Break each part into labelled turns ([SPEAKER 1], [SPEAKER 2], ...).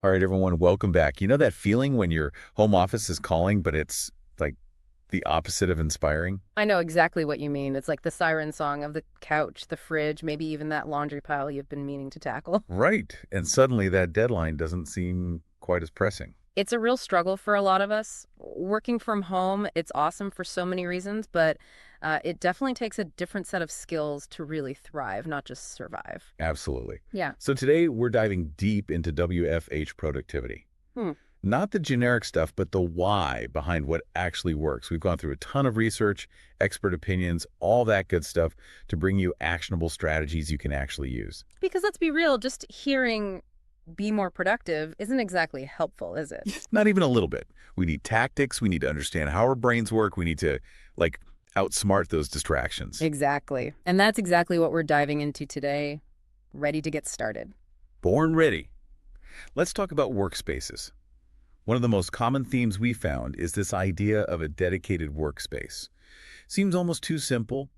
[SPEAKER 1] All right, everyone, welcome back. You know that feeling when your home office is calling, but it's like the opposite of inspiring?
[SPEAKER 2] I know exactly what you mean. It's like the siren song of the couch, the fridge, maybe even that laundry pile you've been meaning to tackle.
[SPEAKER 1] Right. And suddenly that deadline doesn't seem quite as pressing.
[SPEAKER 2] It's a real struggle for a lot of us. Working from home, it's awesome for so many reasons, but it definitely takes a different set of skills to really thrive, not just survive.
[SPEAKER 1] Absolutely.
[SPEAKER 2] Yeah.
[SPEAKER 1] So today we're diving deep into WFH productivity.
[SPEAKER 2] Hmm.
[SPEAKER 1] Not the generic stuff, but the why behind what actually works. We've gone through a ton of research, expert opinions, all that good stuff to bring you actionable strategies you can actually use.
[SPEAKER 2] Because let's be real, just hearing be more productive isn't exactly helpful, is it?
[SPEAKER 1] Not even a little bit. We need tactics. We need to understand how our brains work. We need to, like, outsmart those distractions.
[SPEAKER 2] Exactly. And that's exactly what we're diving into today. Ready to get started.
[SPEAKER 1] Born ready. Let's talk about workspaces. One of the most common themes we found is this idea of a dedicated workspace. Seems almost too simple,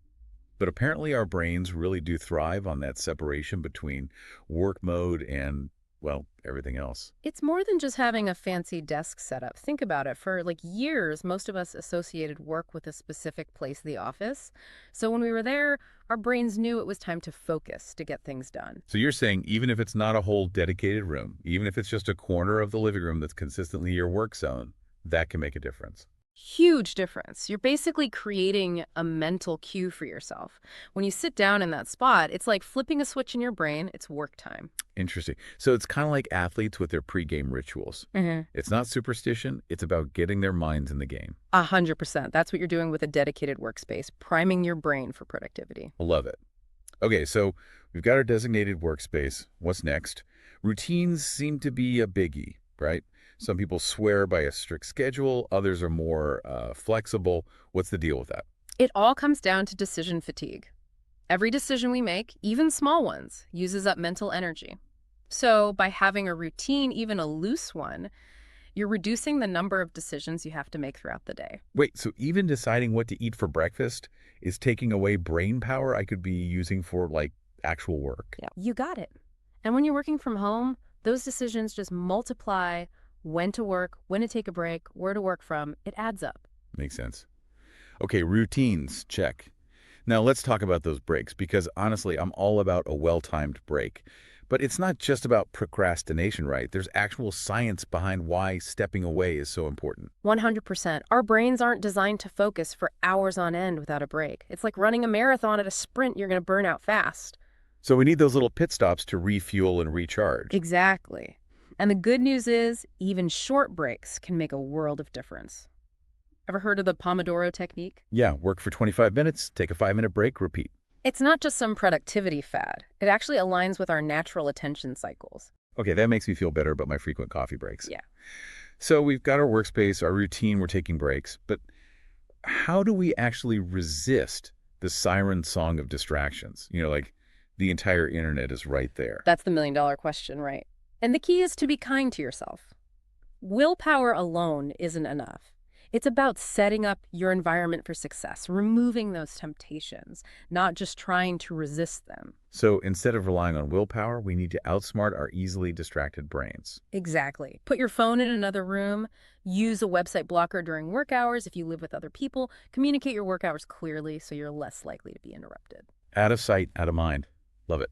[SPEAKER 1] but apparently our brains really do thrive on that separation between work mode and, well, everything else.
[SPEAKER 2] It's more than just having a fancy desk setup. Think about it. For like years, most of us associated work with a specific place, the office. So when we were there, our brains knew it was time to focus to get things done.
[SPEAKER 1] So you're saying even if it's not a whole dedicated room, even if it's just a corner of the living room that's consistently your work zone, that can make a difference.
[SPEAKER 2] Huge difference. You're basically creating a mental cue for yourself. When you sit down in that spot, it's like flipping a switch in your brain. It's work time.
[SPEAKER 1] Interesting. So it's kind of like athletes with their pregame rituals.
[SPEAKER 2] Mm-hmm.
[SPEAKER 1] It's not superstition, it's about getting their minds in the game.
[SPEAKER 2] 100%. That's what you're doing with a dedicated workspace, priming your brain for productivity.
[SPEAKER 1] I love it. Okay, so we've got our designated workspace. What's next? Routines seem to be a biggie, right? Some people swear by a strict schedule, others are more flexible. What's the deal with that?
[SPEAKER 2] It all comes down to decision fatigue. Every decision we make, even small ones, uses up mental energy. So, by having a routine, even a loose one, you're reducing the number of decisions you have to make throughout the day.
[SPEAKER 1] Wait, so even deciding what to eat for breakfast is taking away brain power I could be using for, like, actual work?
[SPEAKER 2] Yeah, you got it. And when you're working from home, those decisions just multiply when to work, when to take a break, where to work from. It adds up.
[SPEAKER 1] Makes sense. Okay, routines, check. Now let's talk about those breaks because honestly, I'm all about a well-timed break. But it's not just about procrastination, right? There's actual science behind why stepping away is so important.
[SPEAKER 2] 100%. Our brains aren't designed to focus for hours on end without a break. It's like running a marathon at a sprint, you're going to burn out fast.
[SPEAKER 1] So we need those little pit stops to refuel and recharge.
[SPEAKER 2] Exactly. And the good news is, even short breaks can make a world of difference. Ever heard of the Pomodoro technique?
[SPEAKER 1] Yeah, work for 25 minutes, take a 5-minute break, repeat.
[SPEAKER 2] It's not just some productivity fad. It actually aligns with our natural attention cycles.
[SPEAKER 1] Okay, that makes me feel better about my frequent coffee breaks.
[SPEAKER 2] Yeah.
[SPEAKER 1] So we've got our workspace, our routine, we're taking breaks, but how do we actually resist the siren song of distractions? Like the entire internet is right there.
[SPEAKER 2] That's the million-dollar question, right? And the key is to be kind to yourself. Willpower alone isn't enough. It's about setting up your environment for success, removing those temptations, not just trying to resist them.
[SPEAKER 1] So instead of relying on willpower, we need to outsmart our easily distracted brains.
[SPEAKER 2] Exactly. Put your phone in another room, use a website blocker during work hours if you live with other people, communicate your work hours clearly so you're less likely to be interrupted.
[SPEAKER 1] Out of sight, out of mind. Love it.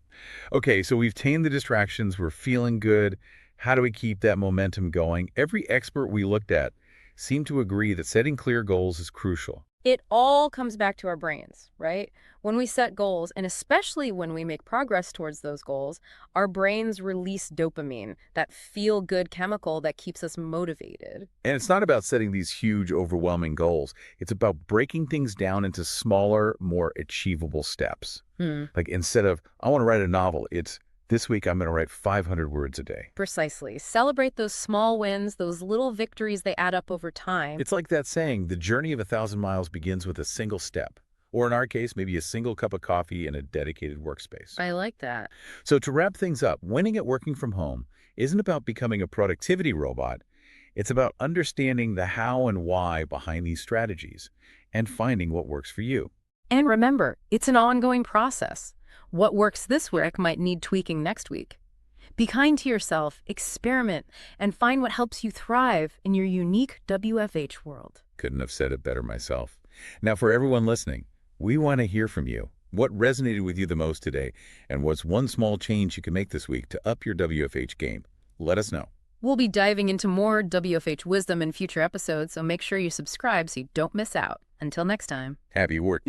[SPEAKER 1] Okay, so we've tamed the distractions. We're feeling good. How do we keep that momentum going? Every expert we looked at seemed to agree that setting clear goals is crucial.
[SPEAKER 2] It all comes back to our brains, right? When we set goals, and especially when we make progress towards those goals, our brains release dopamine, that feel-good chemical that keeps us motivated.
[SPEAKER 1] And it's not about setting these huge, overwhelming goals. It's about breaking things down into smaller, more achievable steps.
[SPEAKER 2] Hmm.
[SPEAKER 1] Like instead of, I want to write a novel, it's this week I'm going to write 500 words a day.
[SPEAKER 2] Precisely. Celebrate those small wins, those little victories, they add up over time.
[SPEAKER 1] It's like that saying, the journey of 1,000 miles begins with a single step. Or in our case, maybe a single cup of coffee in a dedicated workspace.
[SPEAKER 2] I like that.
[SPEAKER 1] So to wrap things up, winning at working from home isn't about becoming a productivity robot. It's about understanding the how and why behind these strategies and finding what works for you.
[SPEAKER 2] And remember, it's an ongoing process. What works this week might need tweaking next week. Be kind to yourself, experiment, and find what helps you thrive in your unique WFH world.
[SPEAKER 1] Couldn't have said it better myself. Now, for everyone listening, we want to hear from you. What resonated with you the most today, and what's one small change you can make this week to up your WFH game? Let us know.
[SPEAKER 2] We'll be diving into more WFH wisdom in future episodes, so make sure you subscribe so you don't miss out. Until next time.
[SPEAKER 1] Happy work.